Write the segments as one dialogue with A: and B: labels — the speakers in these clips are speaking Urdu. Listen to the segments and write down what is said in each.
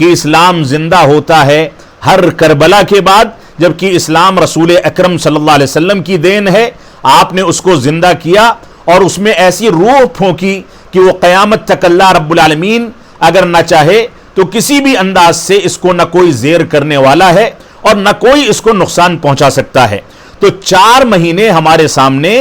A: کہ اسلام زندہ ہوتا ہے ہر کربلا کے بعد، جبکہ اسلام رسول اکرم صلی اللہ علیہ وسلم کی دین ہے. آپ نے اس کو زندہ کیا اور اس میں ایسی روح پھونکی کہ وہ قیامت تک اللہ رب العالمین اگر نہ چاہے تو کسی بھی انداز سے اس کو نہ کوئی زیر کرنے والا ہے اور نہ کوئی اس کو نقصان پہنچا سکتا ہے. تو 4 مہینے ہمارے سامنے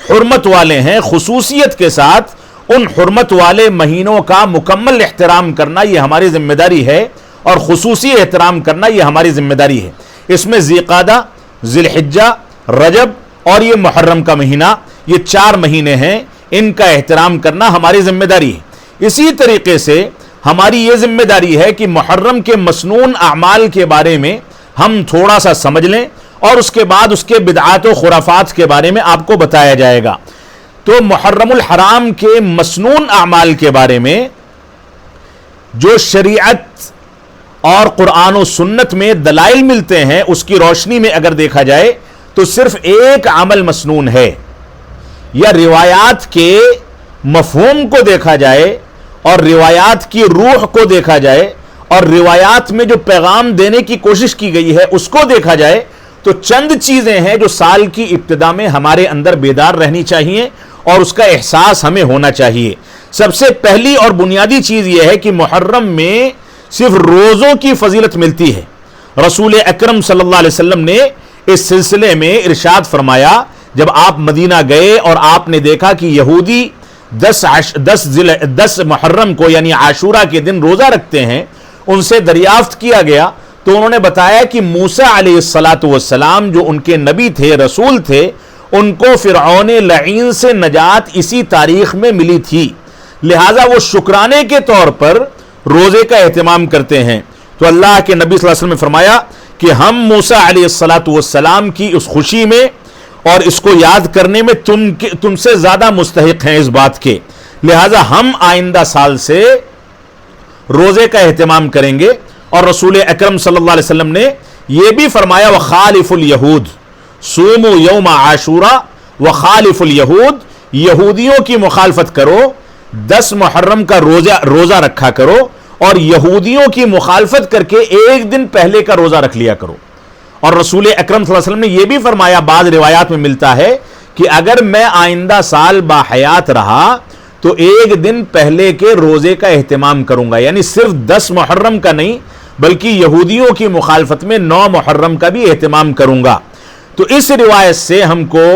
A: حرمت والے ہیں. خصوصیت کے ساتھ ان حرمت والے مہینوں کا مکمل احترام کرنا یہ ہماری ذمہ داری ہے، اور خصوصی احترام کرنا یہ ہماری ذمہ داری ہے. اس میں ذی قعدہ، ذی الحجہ، رجب اور یہ محرم کا مہینہ، یہ 4 مہینے ہیں، ان کا احترام کرنا ہماری ذمہ داری ہے. اسی طریقے سے ہماری یہ ذمہ داری ہے کہ محرم کے مسنون اعمال کے بارے میں ہم تھوڑا سا سمجھ لیں، اور اس کے بعد اس کے بدعات و خرافات کے بارے میں آپ کو بتایا جائے گا. تو محرم الحرام کے مسنون اعمال کے بارے میں جو شریعت اور قرآن و سنت میں دلائل ملتے ہیں، اس کی روشنی میں اگر دیکھا جائے تو صرف ایک عمل مسنون ہے. یا روایات کے مفہوم کو دیکھا جائے اور روایات کی روح کو دیکھا جائے اور روایات میں جو پیغام دینے کی کوشش کی گئی ہے اس کو دیکھا جائے تو چند چیزیں ہیں جو سال کی ابتدا میں ہمارے اندر بیدار رہنی چاہیے اور اس کا احساس ہمیں ہونا چاہیے. سب سے پہلی اور بنیادی چیز یہ ہے کہ محرم میں صرف روزوں کی فضیلت ملتی ہے. رسول اکرم صلی اللہ علیہ وسلم نے اس سلسلے میں ارشاد فرمایا، جب آپ مدینہ گئے اور آپ نے دیکھا کہ یہودی 10 محرم کو یعنی عاشورہ کے دن روزہ رکھتے ہیں، ان سے دریافت کیا گیا تو انہوں نے بتایا کہ موسیٰ علیہ السلام جو ان کے نبی تھے، رسول تھے، ان کو فرعون لعین سے نجات اسی تاریخ میں ملی تھی، لہٰذا وہ شکرانے کے طور پر روزے کا اہتمام کرتے ہیں. تو اللہ کے نبی صلی اللہ علیہ وسلم نے فرمایا کہ ہم موسیٰ علیہ السلام کی اس خوشی میں اور اس کو یاد کرنے میں تم سے زیادہ مستحق ہیں اس بات کے، لہٰذا ہم آئندہ سال سے روزے کا اہتمام کریں گے. اور رسول اکرم صلی اللہ علیہ وسلم نے یہ بھی فرمایا وخالف الیہود صوموا یوم عاشورہ وخالف الیہود، یہودیوں کی مخالفت کرو، 10 محرم کا روزہ رکھا کرو اور یہودیوں کی مخالفت کر کے ایک دن پہلے کا روزہ رکھ لیا کرو. اور رسول اکرم صلی اللہ علیہ وسلم نے یہ بھی فرمایا، بعض روایات میں ملتا ہے کہ اگر میں آئندہ سال باحیات رہا تو ایک دن پہلے کے روزے کا اہتمام کروں گا، یعنی صرف 10 محرم کا نہیں بلکہ یہودیوں کی مخالفت میں 9 محرم کا بھی اہتمام کروں گا. تو اس روایت سے ہم کو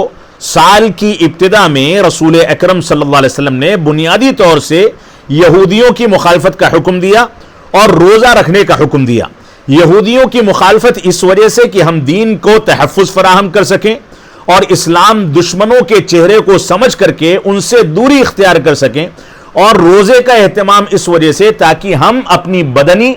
A: سال کی ابتدا میں رسول اکرم صلی اللہ علیہ وسلم نے بنیادی طور سے یہودیوں کی مخالفت کا حکم دیا اور روزہ رکھنے کا حکم دیا. یہودیوں کی مخالفت اس وجہ سے کہ ہم دین کو تحفظ فراہم کر سکیں اور اسلام دشمنوں کے چہرے کو سمجھ کر کے ان سے دوری اختیار کر سکیں، اور روزے کا اہتمام اس وجہ سے تاکہ ہم اپنی بدنی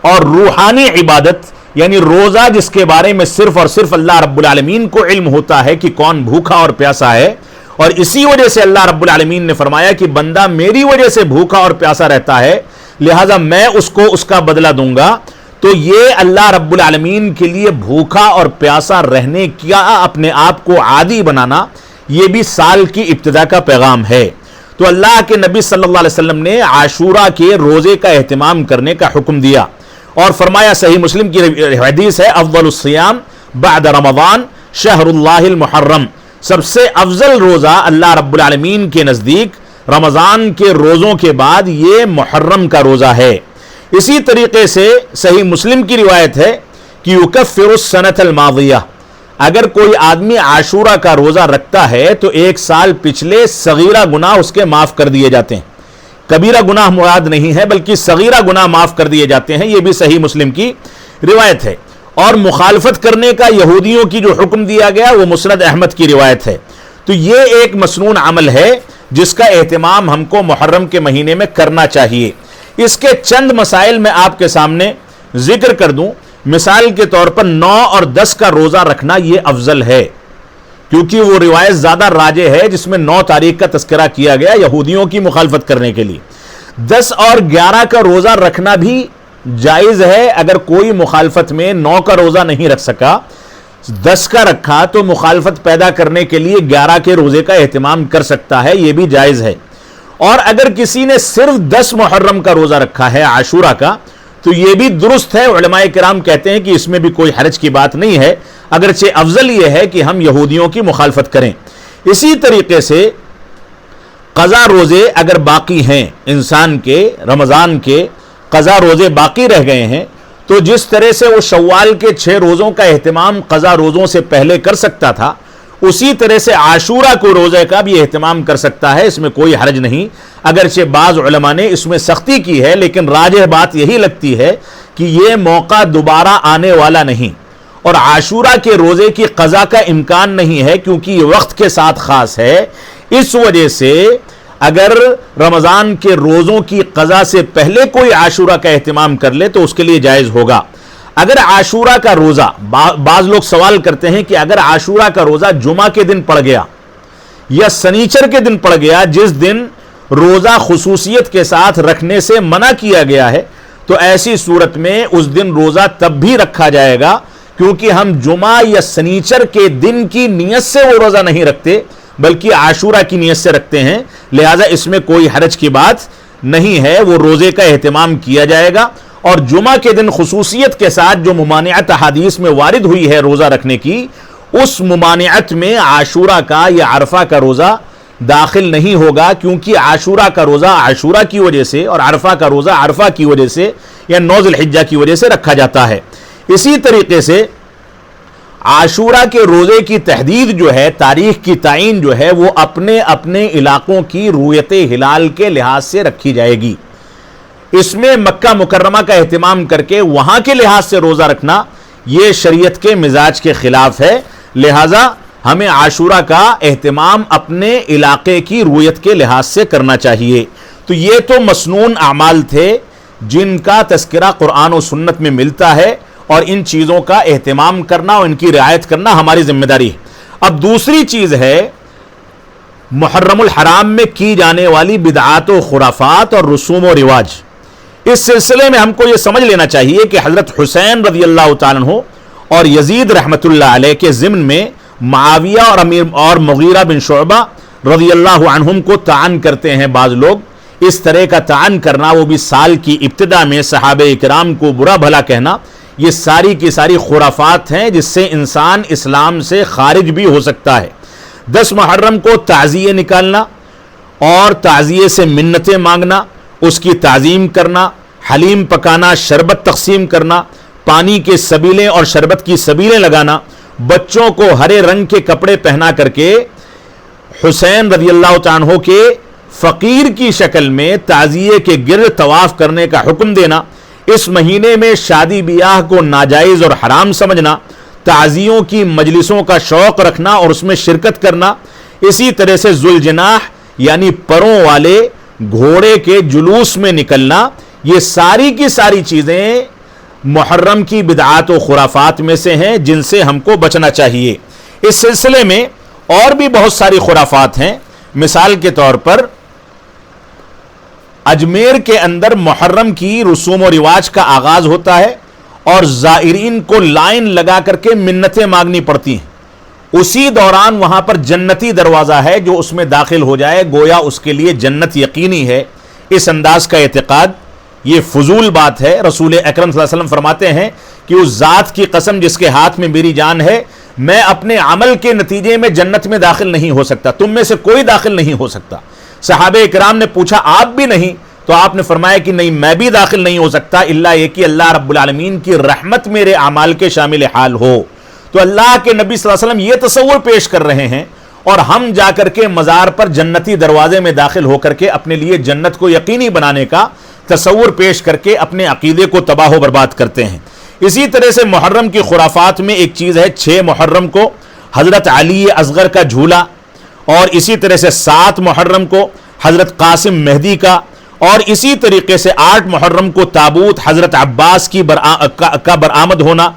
A: اور روحانی عبادت، یعنی روزہ جس کے بارے میں صرف اور صرف اللہ رب العالمین کو علم ہوتا ہے کہ کون بھوکا اور پیاسا ہے، اور اسی وجہ سے اللہ رب العالمین نے فرمایا کہ بندہ میری وجہ سے بھوکا اور پیاسا رہتا ہے لہذا میں اس کو اس کا بدلہ دوں گا. تو یہ اللہ رب العالمین کے لیے بھوکا اور پیاسا رہنے کا اپنے آپ کو عادی بنانا، یہ بھی سال کی ابتدا کا پیغام ہے. تو اللہ کے نبی صلی اللہ علیہ وسلم نے عاشورہ کے روزے کا اہتمام کرنے کا حکم دیا اور فرمایا، صحیح مسلم کی حدیث ہے، افضل الصیام بعد رمضان شہر اللہ المحرم، سب سے افضل روزہ اللہ رب العالمین کے نزدیک رمضان کے روزوں کے بعد یہ محرم کا روزہ ہے. اسی طریقے سے صحیح مسلم کی روایت ہے کہ یکفر السنۃ الماضیہ، اگر کوئی آدمی عاشورہ کا روزہ رکھتا ہے تو 1 سال پچھلے صغیرہ گناہ اس کے معاف کر دیے جاتے ہیں. کبیرہ گناہ مراد نہیں ہے بلکہ صغیرہ گناہ معاف کر دیے جاتے ہیں، یہ بھی صحیح مسلم کی روایت ہے. اور مخالفت کرنے کا یہودیوں کی جو حکم دیا گیا وہ مسند احمد کی روایت ہے. تو یہ ایک مسنون عمل ہے جس کا اہتمام ہم کو محرم کے مہینے میں کرنا چاہیے. اس کے چند مسائل میں آپ کے سامنے ذکر کر دوں. مثال کے طور پر 9 اور 10 کا روزہ رکھنا یہ افضل ہے، کیونکہ وہ روایت زیادہ راجح ہے جس میں 9 تاریخ کا تذکرہ کیا گیا یہودیوں کی مخالفت کرنے کے لیے. 10 اور 11 کا روزہ رکھنا بھی جائز ہے، اگر کوئی مخالفت میں 9 کا روزہ نہیں رکھ سکا 10 کا رکھا تو مخالفت پیدا کرنے کے لیے 11 کے روزے کا اہتمام کر سکتا ہے، یہ بھی جائز ہے. اور اگر کسی نے صرف 10 محرم کا روزہ رکھا ہے عاشورہ کا تو یہ بھی درست ہے. علماء کرام کہتے ہیں کہ اس میں بھی کوئی حرج کی بات نہیں ہے، اگرچہ افضل یہ ہے کہ ہم یہودیوں کی مخالفت کریں. اسی طریقے سے قضا روزے اگر باقی ہیں، انسان کے رمضان کے قضا روزے باقی رہ گئے ہیں، تو جس طرح سے وہ شوال کے 6 روزوں کا اہتمام قضا روزوں سے پہلے کر سکتا تھا، اسی طرح سے عاشورہ کو روزے کا بھی اہتمام کر سکتا ہے. اس میں کوئی حرج نہیں، اگرچہ بعض علماء نے اس میں سختی کی ہے، لیکن راجح بات یہی لگتی ہے کہ یہ موقع دوبارہ آنے والا نہیں، اور عاشورہ کے روزے کی قضا کا امکان نہیں ہے کیونکہ یہ وقت کے ساتھ خاص ہے. اس وجہ سے اگر رمضان کے روزوں کی قضا سے پہلے کوئی عاشورہ کا اہتمام کر لے تو اس کے لیے جائز ہوگا. اگر عاشورہ کا روزہ، بعض لوگ سوال کرتے ہیں کہ اگر عاشورہ کا روزہ جمعہ کے دن پڑ گیا یا سنیچر کے دن پڑ گیا، جس دن روزہ خصوصیت کے ساتھ رکھنے سے منع کیا گیا ہے، تو ایسی صورت میں اس دن روزہ تب بھی رکھا جائے گا، کیونکہ ہم جمعہ یا سنیچر کے دن کی نیت سے وہ روزہ نہیں رکھتے بلکہ عاشورہ کی نیت سے رکھتے ہیں. لہذا اس میں کوئی حرج کی بات نہیں ہے، وہ روزے کا اہتمام کیا جائے گا. اور جمعہ کے دن خصوصیت کے ساتھ جو ممانعت احادیث میں وارد ہوئی ہے روزہ رکھنے کی، اس ممانعت میں عاشورہ کا یا عرفہ کا روزہ داخل نہیں ہوگا، کیونکہ عاشورہ کا روزہ عاشورہ کی وجہ سے اور عرفہ کا روزہ عرفہ کی وجہ سے یا 9 ذی الحجہ کی وجہ سے رکھا جاتا ہے. اسی طریقے سے عاشورہ کے روزے کی تحدید جو ہے، تاریخ کی تعین جو ہے، وہ اپنے اپنے علاقوں کی رویت ہلال کے لحاظ سے رکھی جائے گی. اس میں مکہ مکرمہ کا اہتمام کر کے وہاں کے لحاظ سے روزہ رکھنا یہ شریعت کے مزاج کے خلاف ہے. لہذا ہمیں عاشورہ کا اہتمام اپنے علاقے کی رویت کے لحاظ سے کرنا چاہیے. تو یہ تو مسنون اعمال تھے جن کا تذکرہ قرآن و سنت میں ملتا ہے، اور ان چیزوں کا اہتمام کرنا اور ان کی رعایت کرنا ہماری ذمہ داری ہے. اب دوسری چیز ہے محرم الحرام میں کی جانے والی بدعات و خرافات اور رسوم و رواج. اس سلسلے میں ہم کو یہ سمجھ لینا چاہیے کہ حضرت حسین رضی اللہ تعالیٰ عنہ اور یزید رحمت اللہ علیہ کے ضمن میں معاویہ اور مغیرہ بن شعبہ رضی اللہ عنہم کو طعن کرتے ہیں بعض لوگ. اس طرح کا طعن کرنا، وہ بھی سال کی ابتدا میں صحابہ کرام کو برا بھلا کہنا، یہ ساری کی ساری خرافات ہیں جس سے انسان اسلام سے خارج بھی ہو سکتا ہے. 10 محرم کو تعزیے نکالنا اور تعزیے سے منتیں مانگنا، اس کی تعظیم کرنا، حلیم پکانا، شربت تقسیم کرنا، پانی کے سبیلیں اور شربت کی سبیلیں لگانا، بچوں کو ہرے رنگ کے کپڑے پہنا کر کے حسین رضی اللہ تعالیٰ عنہ کے فقیر کی شکل میں تعزیے کے گرد طواف کرنے کا حکم دینا، اس مہینے میں شادی بیاہ کو ناجائز اور حرام سمجھنا، تعزیوں کی مجلسوں کا شوق رکھنا اور اس میں شرکت کرنا، اسی طرح سے ذوالجناح یعنی پروں والے گھوڑے کے جلوس میں نکلنا، یہ ساری کی ساری چیزیں محرم کی بدعات و خرافات میں سے ہیں جن سے ہم کو بچنا چاہیے. اس سلسلے میں اور بھی بہت ساری خرافات ہیں. مثال کے طور پر اجمیر کے اندر محرم کی رسوم و رواج کا آغاز ہوتا ہے اور زائرین کو لائن لگا کر کے منتیں مانگنی پڑتی ہیں. اسی دوران وہاں پر جنتی دروازہ ہے، جو اس میں داخل ہو جائے گویا اس کے لیے جنت یقینی ہے. اس انداز کا اعتقاد یہ فضول بات ہے. رسول اکرم صلی اللہ علیہ وسلم فرماتے ہیں کہ اس ذات کی قسم جس کے ہاتھ میں میری جان ہے، میں اپنے عمل کے نتیجے میں جنت میں داخل نہیں ہو سکتا، تم میں سے کوئی داخل نہیں ہو سکتا. صحابہ اکرام نے پوچھا آپ بھی نہیں؟ تو آپ نے فرمایا کہ نہیں، میں بھی داخل نہیں ہو سکتا الا یہ کہ اللہ رب العالمین کی رحمت میرے اعمال کے شامل حال ہو. تو اللہ کے نبی صلی اللہ علیہ وسلم یہ تصور پیش کر رہے ہیں، اور ہم جا کر کے مزار پر جنتی دروازے میں داخل ہو کر کے اپنے لیے جنت کو یقینی بنانے کا تصور پیش کر کے اپنے عقیدے کو تباہ و برباد کرتے ہیں. اسی طرح سے محرم کی خرافات میں ایک چیز ہے 6 محرم کو حضرت علی اصغر کا جھولا، اور اسی طرح سے 7 محرم کو حضرت قاسم مہدی کا، اور اسی طریقے سے 8 محرم کو تابوت حضرت عباس کی برآمد ہونا،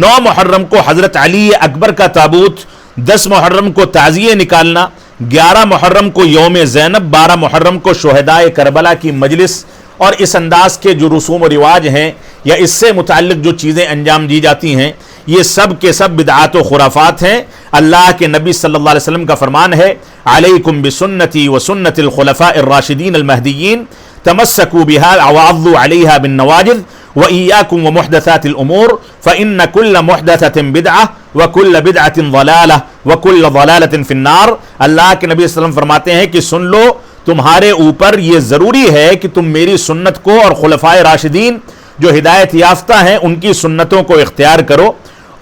A: 9 محرم کو حضرت علی اکبر کا تابوت، 10 محرم کو تعزیے نکالنا، 11 محرم کو یوم زینب، 12 محرم کو شہدائے کربلا کی مجلس، اور اس انداز کے جو رسوم و رواج ہیں یا اس سے متعلق جو چیزیں انجام دی جاتی ہیں، یہ سب کے سب بدعات و خرافات ہیں. اللہ کے نبی صلی اللہ علیہ وسلم کا فرمان ہے علیکم بسنتی وسنت الخلفاء الراشدین المہدیین تمسکوا بها وعضوا علیہا بالنواجذ وَإِيَّاكُمْ وَمُحْدَثَاتِ الْأُمُورِ فَإِنَّ كُلَّ مُحْدَثَةٍ بِدْعَةٍ وَكُلَّ بِدْعَةٍ ضَلَالَةٍ وَكُلَّ ضَلَالَةٍ فِي النَّارِ۔ اللہ کے نبی صلی اللہ علیہ وسلم فرماتے ہیں کہ سن لو، تمہارے اوپر یہ ضروری ہے کہ تم میری سنت کو اور خلفائے راشدین جو ہدایت یافتہ ہیں ان کی سنتوں کو اختیار کرو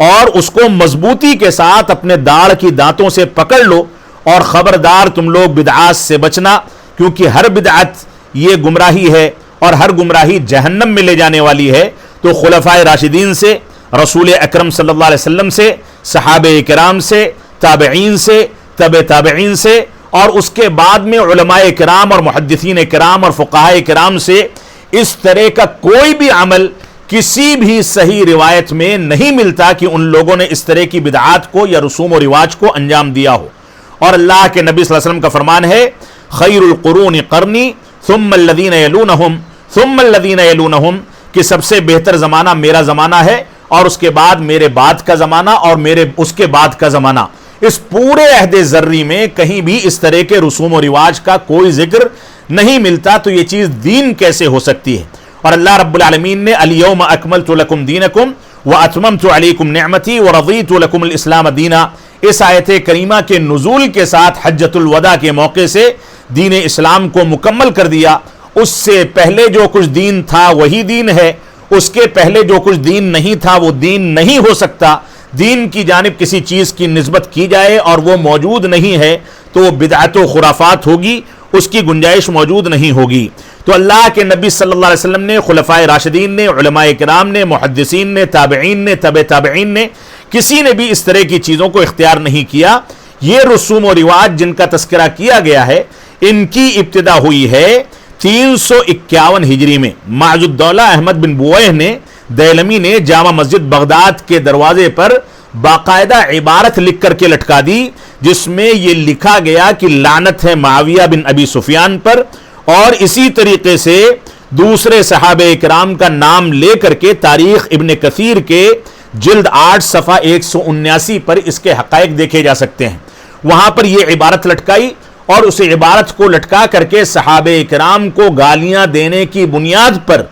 A: اور اس کو مضبوطی کے ساتھ اپنے داڑھ کی دانتوں سے پکڑ لو، اور خبردار تم لوگ بدعات سے بچنا، کیونکہ ہر بدعت یہ گمراہی ہے اور ہر گمراہی جہنم میں لے جانے والی ہے۔ تو خلفائے راشدین سے، رسول اکرم صلی اللہ علیہ وسلم سے، صحابہ کرام سے، تابعین سے، تبع تابعین سے، اور اس کے بعد میں علماء کرام اور محدثین کرام اور فقہاء کرام سے اس طرح کا کوئی بھی عمل کسی بھی صحیح روایت میں نہیں ملتا کہ ان لوگوں نے اس طرح کی بدعات کو یا رسوم و رواج کو انجام دیا ہو۔ اور اللہ کے نبی صلی اللہ علیہ وسلم کا فرمان ہے خیر القرون قرنی ثم الذین یلونہم ثم الذین یلونہم، کہ سب سے بہتر زمانہ میرا زمانہ ہے اور اس کے بعد میرے بعد کا زمانہ اور میرے اس کے بعد کا زمانہ۔ اس پورے عہد ذری میں کہیں بھی اس طرح کے رسوم و رواج کا کوئی ذکر نہیں ملتا، تو یہ چیز دین کیسے ہو سکتی ہے؟ اور اللہ رب العالمین نے الیوم اکملت لکم دینکم واتممت علیکم نعمتی ورضیت لکم الاسلام دینا، اس آیت کریمہ کے نزول کے ساتھ حجۃ الوداع کے موقع سے دین اسلام کو مکمل کر دیا۔ اس سے پہلے جو کچھ دین تھا وہی دین ہے، اس کے پہلے جو کچھ دین نہیں تھا وہ دین نہیں ہو سکتا۔ دین کی جانب کسی چیز کی نسبت کی جائے اور وہ موجود نہیں ہے تو وہ بدعت و خرافات ہوگی، اس کی گنجائش موجود نہیں ہوگی۔ تو اللہ کے نبی صلی اللہ علیہ وسلم نے، خلفائے راشدین نے، علماء کرام نے، محدثین نے، تابعین نے، تبع تابعین نے، کسی نے بھی اس طرح کی چیزوں کو اختیار نہیں کیا۔ یہ رسوم و رواج جن کا تذکرہ کیا گیا ہے ان کی ابتدا ہوئی ہے 351 ہجری میں۔ معز الدولہ احمد بن بویہ نے، دیلمی نے جامع مسجد بغداد کے دروازے پر باقاعدہ عبارت لکھ کر کے لٹکا دی، جس میں یہ لکھا گیا کہ لعنت ہے معاویہ بن ابی سفیان پر، اور اسی طریقے سے دوسرے صحابہ کرام کا نام لے کر کے تاریخ ابن کثیر کے جلد 8 صفحہ 179 پر اس کے حقائق دیکھے جا سکتے ہیں۔ وہاں پر یہ عبارت لٹکائی اور اس عبارت کو لٹکا کر کے صحابہ کرام کو گالیاں دینے کی بنیاد پر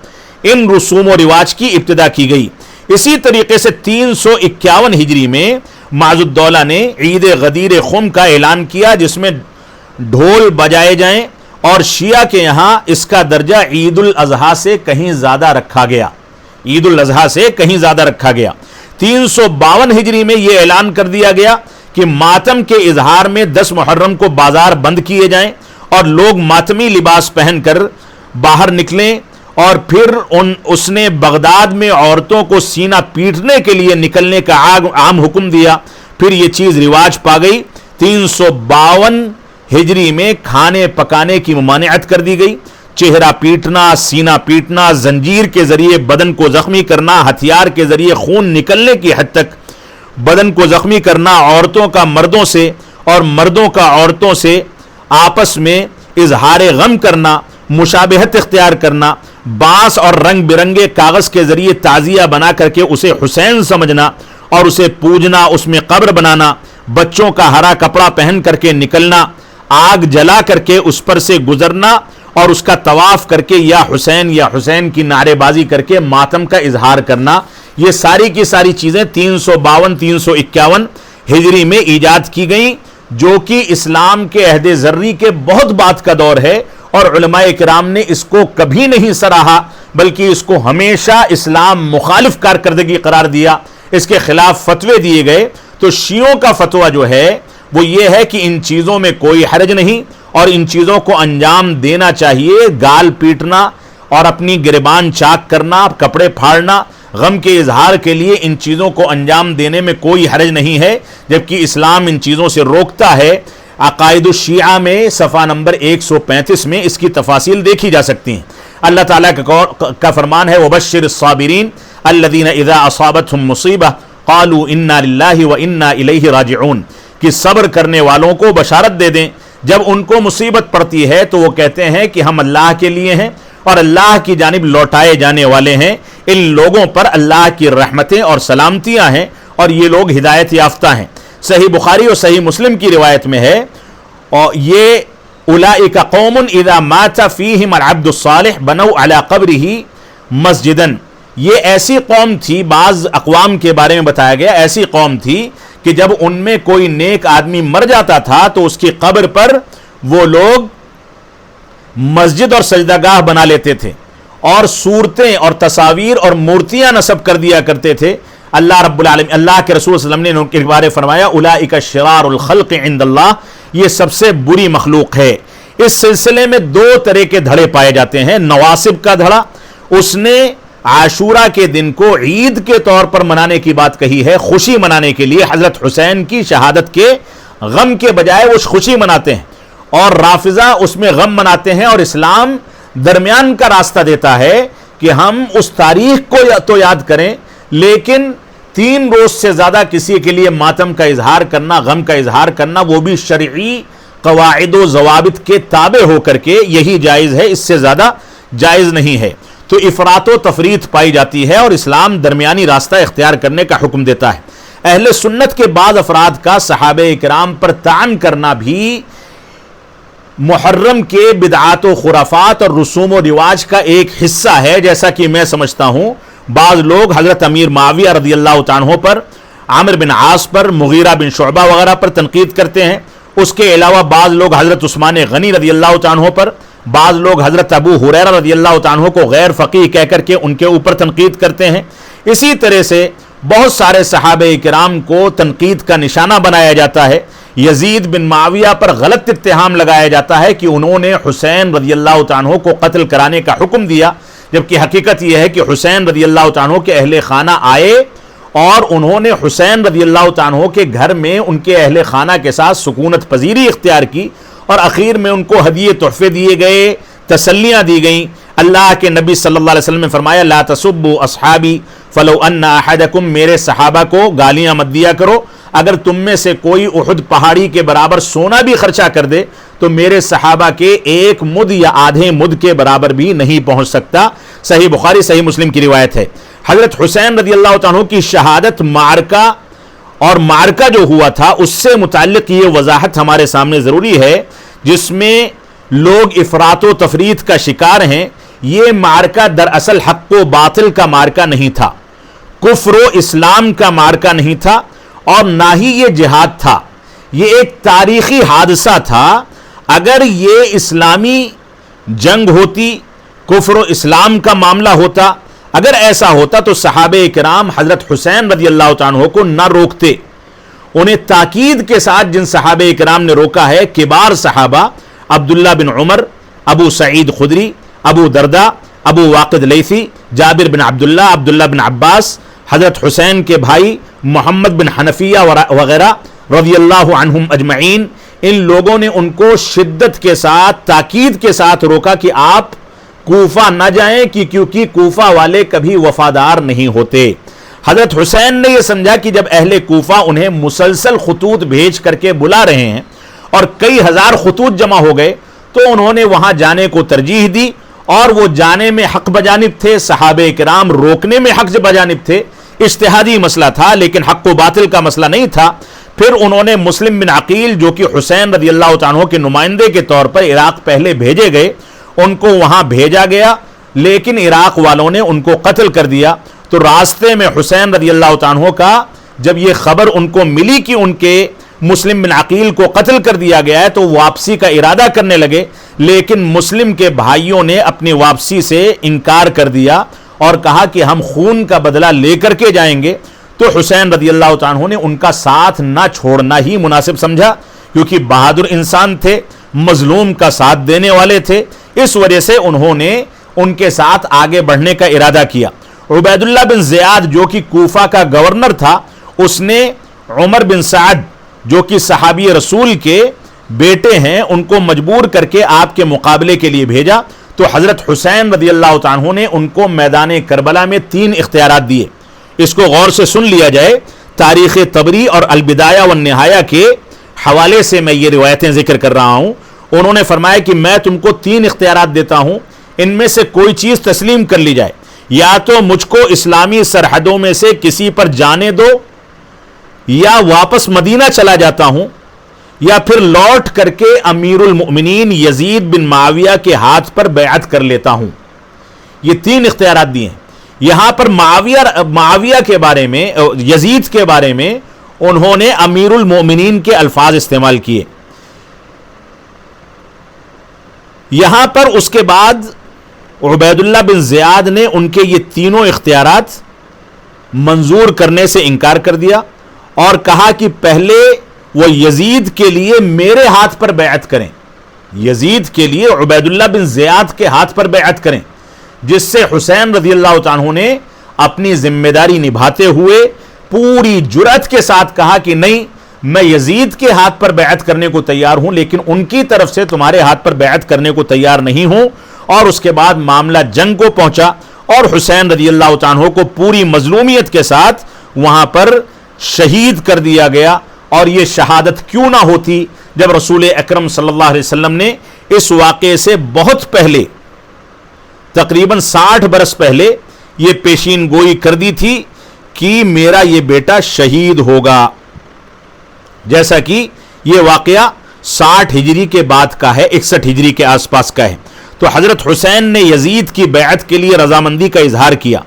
A: ان رسوم و رواج کی ابتدا کی گئی۔ اسی طریقے سے 351 ہجری میں معز الدولہ نے عید غدیر خم کا اعلان کیا، جس میں ڈھول بجائے جائیں، اور شیعہ کے یہاں اس کا درجہ عید الاضحیٰ سے کہیں زیادہ رکھا گیا، عید الاضحیٰ سے کہیں زیادہ رکھا گیا۔ 352 ہجری میں یہ اعلان کر دیا گیا کہ ماتم کے اظہار میں 10 محرم کو بازار بند کیے جائیں اور لوگ ماتمی لباس پہن کر باہر نکلیں، اور پھر اس نے بغداد میں عورتوں کو سینہ پیٹنے کے لیے نکلنے کا عام حکم دیا۔ پھر یہ چیز رواج پا گئی۔ 352 ہجری میں کھانے پکانے کی ممانعت کر دی گئی۔ چہرہ پیٹنا، سینہ پیٹنا، زنجیر کے ذریعے بدن کو زخمی کرنا، ہتھیار کے ذریعے خون نکلنے کی حد تک بدن کو زخمی کرنا، عورتوں کا مردوں سے اور مردوں کا عورتوں سے آپس میں اظہار غم کرنا، مشابہت اختیار کرنا، بانس اور رنگ برنگے کاغذ کے ذریعے تعزیہ بنا کر کے اسے حسین سمجھنا اور اسے پوجنا، اس میں قبر بنانا، بچوں کا ہرا کپڑا پہن کر کے نکلنا، آگ جلا کر کے اس پر سے گزرنا اور اس کا طواف کر کے یا حسین کی نعرے بازی کر کے ماتم کا اظہار کرنا، یہ ساری کی ساری چیزیں 352 351 ہجری میں ایجاد کی گئیں، جو کہ اسلام کے عہد ذری کے بہت بعد کا دور ہے، اور علماء کرام نے اس کو کبھی نہیں سراہا بلکہ اس کو ہمیشہ اسلام مخالف کارکردگی قرار دیا، اس کے خلاف فتوے دیے گئے۔ تو شیعوں کا فتویٰ جو ہے وہ یہ ہے کہ ان چیزوں میں کوئی حرج نہیں اور ان چیزوں کو انجام دینا چاہیے۔ گال پیٹنا اور اپنی گریبان چاک کرنا، کپڑے پھاڑنا، غم کے اظہار کے لیے ان چیزوں کو انجام دینے میں کوئی حرج نہیں ہے، جبکہ اسلام ان چیزوں سے روکتا ہے۔ عقائد الشیعہ میں صفحہ نمبر 135 میں اس کی تفاصیل دیکھی جا سکتی ہیں۔ اللہ تعالیٰ کا فرمان ہے وَبَشِّرِ الصَّابِرِينَ الَّذِينَ إِذَا أَصَابَتْهُمْ مُصِيبَةٌ قَالُوا إِنَّا لِلَّهِ وَإِنَّا إِلَيْهِ رَاجِعُونَ، کہ صبر کرنے والوں کو بشارت دے دیں جب ان کو مصیبت پڑتی ہے تو وہ کہتے ہیں کہ ہم اللہ کے لیے ہیں اور اللہ کی جانب لوٹائے جانے والے ہیں۔ ان لوگوں پر اللہ کی رحمتیں اور سلامتیاں ہیں اور یہ لوگ ہدایت یافتہ ہیں۔ صحیح بخاری اور صحیح مسلم کی روایت میں ہے، اور یہ اولئک قوم اذا مات فیہم العبد الصالح بنوا علی قبرہ مسجدا، یہ ایسی قوم تھی، بعض اقوام کے بارے میں بتایا گیا، ایسی قوم تھی کہ جب ان میں کوئی نیک آدمی مر جاتا تھا تو اس کی قبر پر وہ لوگ مسجد اور سجدہ گاہ بنا لیتے تھے اور صورتیں اور تصاویر اور مورتیاں نصب کر دیا کرتے تھے۔ اللہ رب العالمین، اللہ کے رسول صلی اللہ علیہ وسلم نے ان کے بارے فرمایا اولئک شرار الخلق عند اللہ، یہ سب سے بری مخلوق ہے۔ اس سلسلے میں دو طرح کے دھڑے پائے جاتے ہیں۔ نواسب کا دھڑا، اس نے عاشورہ کے دن کو عید کے طور پر منانے کی بات کہی ہے، خوشی منانے کے لیے، حضرت حسین کی شہادت کے غم کے بجائے وہ خوشی مناتے ہیں، اور رافضہ اس میں غم مناتے ہیں، اور اسلام درمیان کا راستہ دیتا ہے کہ ہم اس تاریخ کو تو یاد کریں لیکن 3 روز سے زیادہ کسی کے لیے ماتم کا اظہار کرنا، غم کا اظہار کرنا، وہ بھی شرعی قواعد و ضوابط کے تابع ہو کر کے یہی جائز ہے، اس سے زیادہ جائز نہیں ہے۔ تو افراط و تفریط پائی جاتی ہے اور اسلام درمیانی راستہ اختیار کرنے کا حکم دیتا ہے۔ اہل سنت کے بعض افراد کا صحابہ کرام پر طعن کرنا بھی محرم کے بدعات و خرافات اور رسوم و رواج کا ایک حصہ ہے، جیسا کہ میں سمجھتا ہوں بعض لوگ حضرت امیر معاویہ رضی اللہ تعالیٰ عنہ پر، عامر بن عاص پر، مغیرہ بن شعبہ وغیرہ پر تنقید کرتے ہیں۔ اس کے علاوہ بعض لوگ حضرت عثمان غنی رضی اللہ تعالیٰ عنہ پر، بعض لوگ حضرت ابو ہریرہ رضی اللہ تعالیٰ عنہ کو غیر فقیہ کہہ کر کے ان کے اوپر تنقید کرتے ہیں۔ اسی طرح سے بہت سارے صحابہ کرام کو تنقید کا نشانہ بنایا جاتا ہے۔ یزید بن معاویہ پر غلط اتہام لگایا جاتا ہے کہ انہوں نے حسین رضی اللہ تعالیٰ عنہ کو قتل کرانے کا حکم دیا، جبکہ حقیقت یہ ہے کہ حسین رضی اللہ تعالیٰ عنہ کے اہل خانہ آئے اور انہوں نے حسین رضی اللہ تعالیٰ عنہ کے گھر میں ان کے اہل خانہ کے ساتھ سکونت پذیری اختیار کی، اور اخیر میں ان کو ہدیے تحفے دیے گئے، تسلیاں دی گئیں۔ اللہ کے نبی صلی اللہ علیہ وسلم نے فرمایا لا تسبوا اصحابی فلو ان احدکم، میرے صحابہ کو گالیاں مت دیا کرو، اگر تم میں سے کوئی احد پہاڑی کے برابر سونا بھی خرچہ کر دے تو میرے صحابہ کے 1 مد یا آدھے مد کے برابر بھی نہیں پہنچ سکتا۔ صحیح بخاری صحیح مسلم کی روایت ہے۔ حضرت حسین رضی اللہ تعالیٰ عنہ کی شہادت معرکہ جو ہوا تھا اس سے متعلق یہ وضاحت ہمارے سامنے ضروری ہے، جس میں لوگ افراط و تفریط کا شکار ہیں۔ یہ معرکہ دراصل حق و باطل کا معرکہ نہیں تھا، کفر و اسلام کا معرکہ نہیں تھا، اور نہ ہی یہ جہاد تھا، یہ ایک تاریخی حادثہ تھا۔ اگر یہ اسلامی جنگ ہوتی، کفر و اسلام کا معاملہ ہوتا، اگر ایسا ہوتا تو صحابہ کرام حضرت حسین رضی اللہ تعالیٰ عنہ کو نہ روکتے، انہیں تاکید کے ساتھ جن صحابہ کرام نے روکا ہے، کبار صحابہ عبداللہ بن عمر، ابو سعید خدری، ابو دردہ، ابو واقد لیثی، جابر بن عبداللہ، عبداللہ بن عباس، حضرت حسین کے بھائی محمد بن حنفیہ وغیرہ رضی اللہ عنہم اجمعین، ان لوگوں نے ان کو شدت کے ساتھ، تاکید کے ساتھ روکا کہ آپ کوفہ نہ جائیں، کیونکہ کوفہ والے کبھی وفادار نہیں ہوتے۔ حضرت حسین نے یہ سمجھا کہ جب اہل کوفہ انہیں مسلسل خطوط بھیج کر کے بلا رہے ہیں اور کئی ہزار خطوط جمع ہو گئے تو انہوں نے وہاں جانے کو ترجیح دی، اور وہ جانے میں حق بجانب تھے، صحابہ کرام روکنے میں حق بجانب تھے۔ اجتہادی مسئلہ تھا لیکن حق و باطل کا مسئلہ نہیں تھا۔ پھر انہوں نے مسلم بن عقیل جو کہ حسین رضی اللہ تعالیٰ عنہ کے نمائندے کے طور پر عراق پہلے بھیجے گئے، ان کو وہاں بھیجا گیا، لیکن عراق والوں نے ان کو قتل کر دیا۔ تو راستے میں حسین رضی اللہ تعالیٰ عنہ کا جب یہ خبر ان کو ملی کہ ان کے مسلم بن عقیل کو قتل کر دیا گیا ہے تو واپسی کا ارادہ کرنے لگے، لیکن مسلم کے بھائیوں نے اپنی واپسی سے انکار کر دیا اور کہا کہ ہم خون کا بدلہ لے کر کے جائیں گے۔ تو حسین رضی اللہ تعالیٰ عنہ نے ان کا ساتھ نہ چھوڑنا ہی مناسب سمجھا، کیونکہ بہادر انسان تھے، مظلوم کا ساتھ دینے والے تھے، اس وجہ سے انہوں نے ان کے ساتھ آگے بڑھنے کا ارادہ کیا۔ عبید اللہ بن زیاد جو کہ کوفہ کا گورنر تھا، اس نے عمر بن سعد جو کہ صحابی رسول کے بیٹے ہیں ان کو مجبور کر کے آپ کے مقابلے کے لیے بھیجا۔ تو حضرت حسین رضی اللہ تعالیٰ عنہ نے ان کو میدان کربلا میں 3 اختیارات دیے۔ اس کو غور سے سن لیا جائے، تاریخ طبری اور البدایہ والنہایہ کے حوالے سے میں یہ روایتیں ذکر کر رہا ہوں۔ انہوں نے فرمایا کہ میں تم کو 3 اختیارات دیتا ہوں، ان میں سے کوئی چیز تسلیم کر لی جائے، یا تو مجھ کو اسلامی سرحدوں میں سے کسی پر جانے دو، یا واپس مدینہ چلا جاتا ہوں، یا پھر لوٹ کر کے امیر المؤمنین یزید بن معاویہ کے ہاتھ پر بیعت کر لیتا ہوں۔ یہ 3 اختیارات دیے ہیں۔ یہاں پر معاویہ کے بارے میں، یزید کے بارے میں انہوں نے امیر المومنین کے الفاظ استعمال کیے. یہاں پر اس کے بعد عبید اللہ بن زیاد نے ان کے یہ تینوں اختیارات منظور کرنے سے انکار کر دیا اور کہا کہ پہلے وہ یزید کے لیے میرے ہاتھ پر بیعت کریں، یزید کے لیے عبید اللہ بن زیاد کے ہاتھ پر بیعت کریں، جس سے حسین رضی اللہ عنہ نے اپنی ذمہ داری نبھاتے ہوئے پوری جرأت کے ساتھ کہا کہ نہیں، میں یزید کے ہاتھ پر بیعت کرنے کو تیار ہوں لیکن ان کی طرف سے تمہارے ہاتھ پر بیعت کرنے کو تیار نہیں ہوں. اور اس کے بعد معاملہ جنگ کو پہنچا اور حسین رضی اللہ عنہ کو پوری مظلومیت کے ساتھ وہاں پر شہید کر دیا گیا. اور یہ شہادت کیوں نہ ہوتی جب رسول اکرم صلی اللہ علیہ وسلم نے اس واقعے سے بہت پہلے، تقریباً 60 برس پہلے، یہ پیشین گوئی کر دی تھی کہ میرا یہ بیٹا شہید ہوگا. جیسا کہ یہ واقعہ 60 ہجری کے بعد کا ہے، 61 ہجری کے آس پاس کا ہے. تو حضرت حسین نے یزید کی بیعت کے لیے رضامندی کا اظہار کیا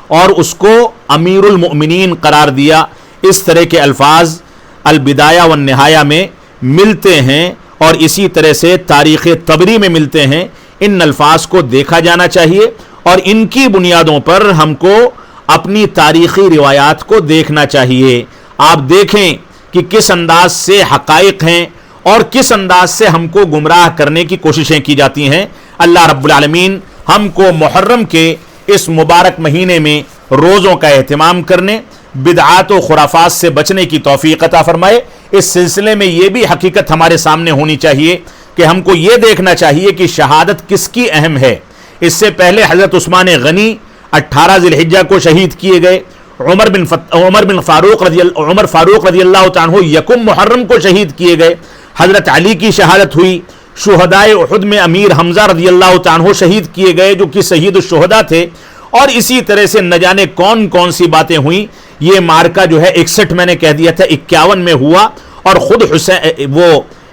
A: اور اس کو امیر المؤمنین قرار دیا. اس طرح کے الفاظ البدایہ والنہایہ میں ملتے ہیں اور اسی طرح سے تاریخ طبری میں ملتے ہیں. ان الفاظ کو دیکھا جانا چاہیے اور ان کی بنیادوں پر ہم کو اپنی تاریخی روایات کو دیکھنا چاہیے. آپ دیکھیں کہ کس انداز سے حقائق ہیں اور کس انداز سے ہم کو گمراہ کرنے کی کوششیں کی جاتی ہیں. اللہ رب العالمین ہم کو محرم کے اس مبارک مہینے میں روزوں کا اہتمام کرنے، بدعات و خرافات سے بچنے کی توفیق عطا فرمائے. اس سلسلے میں یہ بھی حقیقت ہمارے سامنے ہونی چاہیے کہ ہم کو یہ دیکھنا چاہیے کہ شہادت کس کی اہم ہے. اس سے پہلے حضرت عثمان غنی 18 ذی الحجہ کو شہید کیے گئے. عمر فاروق رضی اللہ عنہ یکم محرم کو شہید کیے گئے. حضرت علی کی شہادت ہوئی. شہدائے احد میں امیر حمزہ رضی اللہ عنہ شہید کیے گئے جو کہ سید الشہداء تھے. اور اسی طرح سے نہ جانے کون کون سی باتیں ہوئیں. یہ مارکا جو ہے 61 میں نے کہہ دیا تھا 51 میں ہوا اور خود حسین وہ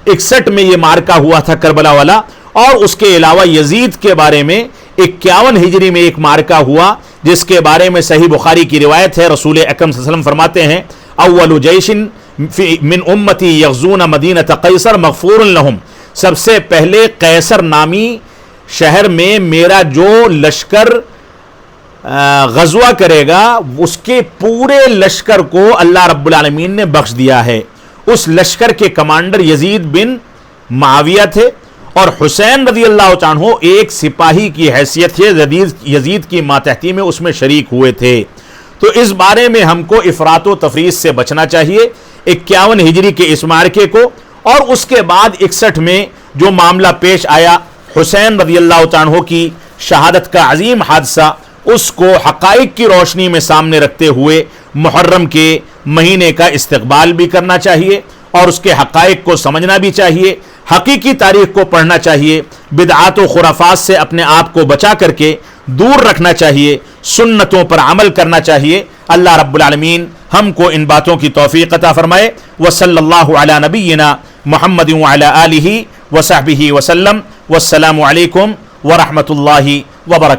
A: 61 میں یہ مارکا ہوا تھا کربلا والا. اور اس کے علاوہ یزید کے بارے میں 51 ہجری میں ایک مارکا ہوا جس کے بارے میں صحیح بخاری کی روایت ہے. رسول اکرم صلی اللہ علیہ وسلم فرماتے ہیں اول جیش من امتی یغزون مدینہ قیصر مغفور لہم. سب سے پہلے قیصر نامی شہر میں میرا جو لشکر غزوہ کرے گا اس کے پورے لشکر کو اللہ رب العالمین نے بخش دیا ہے. اس لشکر کے کمانڈر یزید بن معاویہ تھے اور حسین رضی اللہ عنہ ایک سپاہی کی حیثیت سے یزید کی ماتحتی میں اس میں شریک ہوئے تھے. تو اس بارے میں ہم کو افراط و تفریط سے بچنا چاہیے. 51 ہجری کے اس مارکے کو اور اس کے بعد 61 میں جو معاملہ پیش آیا حسین رضی اللہ عنہ کی شہادت کا عظیم حادثہ، اس کو حقائق کی روشنی میں سامنے رکھتے ہوئے محرم کے مہینے کا استقبال بھی کرنا چاہیے اور اس کے حقائق کو سمجھنا بھی چاہیے. حقیقی تاریخ کو پڑھنا چاہیے. بدعات و خرافات سے اپنے آپ کو بچا کر کے دور رکھنا چاہیے. سنتوں پر عمل کرنا چاہیے. اللہ رب العالمین ہم کو ان باتوں کی توفیق عطا فرمائے. وصلی اللہ علی نبینا محمد وعلی آلہ وصحبہ وسلم. والسلام علیکم ورحمۃ اللہ وبرکاتہ.